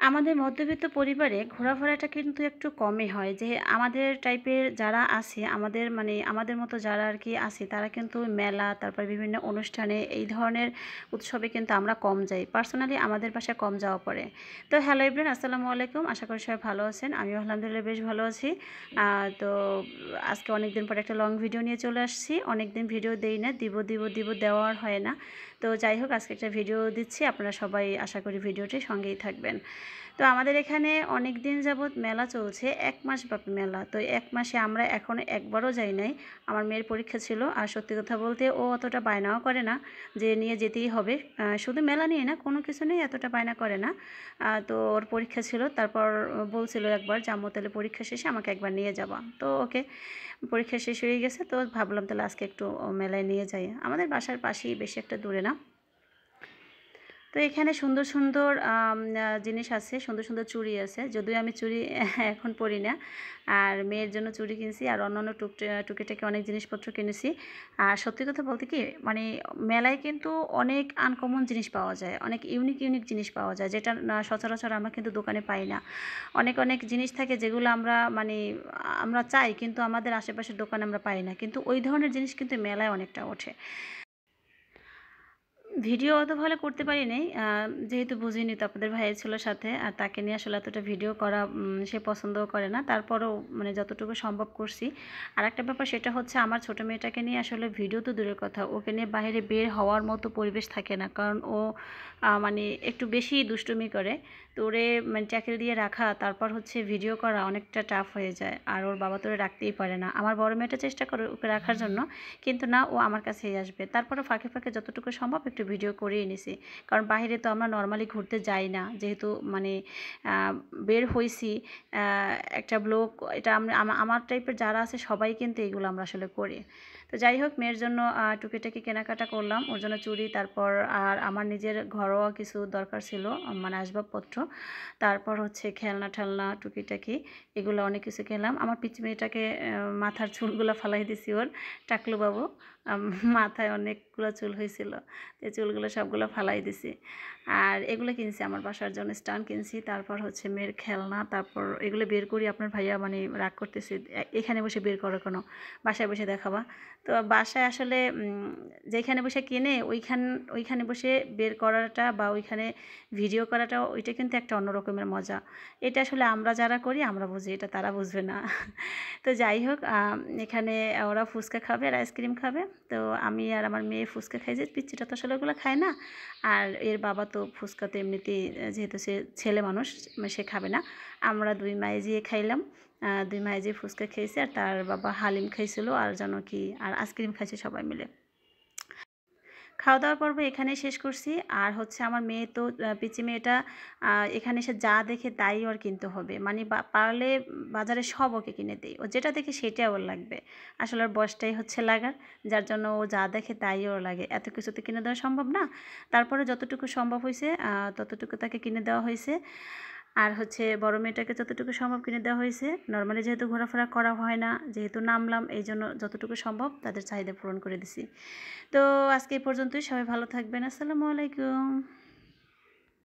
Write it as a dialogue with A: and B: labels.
A: আমাদের মধ্যবিত্ত পরিবারে ঘোরাফেরাটা কিন্তু একটু কমই হয়, যে আমাদের টাইপের যারা আছে, আমাদের মানে আমাদের মতো যারা আর কি আছে, তারা কিন্তু মেলা, তারপর বিভিন্ন অনুষ্ঠানে, এই ধরনের উৎসবে কিন্তু আমরা কম যাই। পার্সোনালি আমাদের বাসায় কম যাওয়া পড়ে। তো হ্যালো এভরিওয়ান, আসসালামু আলাইকুম। আশা করি সবাই ভালো আছেন। আমিও আলহামদুলিল্লাহ বেশ ভালো আছি। তো আজকে অনেক দিন পর একটা লং ভিডিও নিয়ে চলে আসছি। অনেক দিন ভিডিও দেই না, দিব দেওয়ার হয় না। তো যাই হোক, আজকে একটা ভিডিও দিচ্ছি। আপনারা সবাই আশা করি ভিডিওটির সঙ্গেই থাকবেন। তো আমাদের এখানে অনেক দিন যাবৎ মেলা চলছে, 1 মাস ব্যাপী মেলা। তো 1 মাসে আমরা এখনও একবারও যাই নাই। আমার মেয়ের পরীক্ষা ছিল, আর সত্যি কথা বলতে ও অতটা বায়নাও করে না যে নিয়ে যেতেই হবে। শুধু মেলা নিয়ে না, কোনো কিছু নিয়ে এতটা বায়না করে না। তো ওর পরীক্ষা ছিল, তারপর বলছিল একবার যে আম্মু তাহলে পরীক্ষা শেষে আমাকে একবার নিয়ে যাবা। তো ওকে, পরীক্ষা শেষ হয়ে গেছে, তো ভাবলাম তাহলে আজকে একটু মেলায় নিয়ে যাই। আমাদের বাসার পাশেই, বেশি একটা দূরে না। তো এখানে সুন্দর সুন্দর জিনিস আছে, সুন্দর সুন্দর চুড়ি আছে। যদিও আমি চুড়ি এখন পরি না, আর মেয়ের জন্য চুড়ি কিনছি, আর অন্যান্য টুকিটাকি অনেক জিনিসপত্র কিনেছি। আর সত্যি কথা বলতে কি, মানে মেলায় কিন্তু অনেক আনকমন জিনিস পাওয়া যায়, অনেক ইউনিক ইউনিক জিনিস পাওয়া যায়, যেটা না সচরাচর আমরা কিন্তু দোকানে পাই না। অনেক অনেক জিনিস থাকে যেগুলো আমরা মানে আমরা চাই, কিন্তু আমাদের আশেপাশের দোকানে আমরা পাই না, কিন্তু ওই ধরনের জিনিস কিন্তু মেলায় অনেকটা ওঠে। ভিডিও অত ভালো করতে পারি নাই, যেহেতু বুঝিনি তো, আপনাদের ভাইয়া ছিল সাথে, আর তাকে নিয়ে আসলে এতটা ভিডিও করা সে পছন্দও করে না। তারপরও মানে যতটুকু সম্ভব করছি। আর একটা ব্যাপার, সেটা হচ্ছে আমার ছোটো মেয়েটাকে নিয়ে আসলে ভিডিও তো দূরের কথা, ওকে নিয়ে বাইরে বের হওয়ার মতো পরিবেশ থাকে না, কারণ ও মানে একটু বেশি দুষ্টুমি করে। তো ওরে মানে ট্যাকেল দিয়ে রাখা, তারপর হচ্ছে ভিডিও করা অনেকটা টাফ হয়ে যায়, আর ওর বাবা তো ওরে রাখতেই পারে না। আমার বড় মেয়েটা চেষ্টা করে ওকে রাখার জন্য, কিন্তু না, ও আমার কাছেই আসবে। তারপরে ফাঁকে ফাঁকে যতটুকু সম্ভব একটু ভিডিও করেই নিছি, কারণ বাইরে তো আমরা নর্মালি ঘুরতে যাই না, যেহেতু মানে বের হইছি একটা ব্লগ, এটা আমরা আমার টাইপের যারা আছে সবাই কিন্তু এগুলো আমরা আসলে করি। তো যাই হোক, মেয়ের জন্য টুকিটাকি কেনাকাটা করলাম, ওর জন্য চুড়ি, তারপর আর আমার নিজের ঘরোয়া কিছু দরকার ছিল, মানে আসবাবপত্র, তারপর হচ্ছে খেলনা ঠেলনা টুকিটাকি, এগুলো অনেক কিছু কিনলাম। আমার পিচি মেয়েটাকে মাথার চুলগুলো ফালাই দিছি ওর, টাকলু বাবু, মাথায় অনেকগুলো চুল হয়েছিল, এই চুলগুলো সবগুলো ফালাই দিছি। আর এগুলো কিনছি আমার বাসার জন্য, স্ট্যান্ড কিনছি, তারপর হচ্ছে মেয়ের খেলনা, তারপর এগুলো বের করি। আপনার ভাইয়া মানে রাগ করতেছে, এখানে বসে বের করো কেন, বাসায় বসে দেখাবা। তো বাসায় আসলে যেখানে বসে কিনে ওইখানে বসে বের করাটা বা ওইখানে ভিডিও করাটা, ওইটা কিন্তু একটা অন্য রকমের মজা। এটা আসলে আমরা যারা করি আমরা বুঝি, এটা তারা বুঝবে না। তো যাই হোক, এখানে ওরা ফুচকা খাবে আর আইসক্রিম খাবে। তো আমি আর আমার মেয়ে ফুচকা খাই, যে পিচ্চিটা তো আসলে ওগুলো খায় না। আর এর বাবা তো ফুচকা তো এমনিতেই, যেহেতু সে ছেলে মানুষ, সে খাবে না। আমরা দুই মায়ে যেয়ে খাইলাম, দুই মায়ে যেয়ে ফুচকা খেয়েছে, আর তার বাবা হালিম খাইছিল, আর যেন কি আর আইসক্রিম খাইছে সবাই মিলে। খাওয়া দাওয়ার পর্ব এখানেই শেষ করছি। আর হচ্ছে আমার মেয়ে তো, পিচি মেয়েটা, এখানে এসে যা দেখে তাই ওর কিনতে হবে, মানে পারলে বাজারে সব ওকে কিনে দেয়, ও যেটা দেখে সেটাই ওর লাগবে। আসলে ওর বয়সটাই হচ্ছে লাগার, যার জন্য ও যা দেখে তাই ওর লাগে, এত কিছু তো কিনে দেওয়া সম্ভব না। তারপরে যতটুকু সম্ভব হয়েছে ততটুকু তাকে কিনে দেওয়া হয়েছে। আর হচ্ছে বড় মেয়েটাকে যতটুকু সম্ভব কিনে দেওয়া হয়েছে। নর্মালি যেহেতু ঘোরাফেরা করা হয় না, যেহেতু নামলাম, এই জন্য যতটুকু সম্ভব তাদের চাহিদা পূরণ করে দিছি। তো আজকে এই পর্যন্তই, সবাই ভালো থাকবেন। আসসালামু আলাইকুম।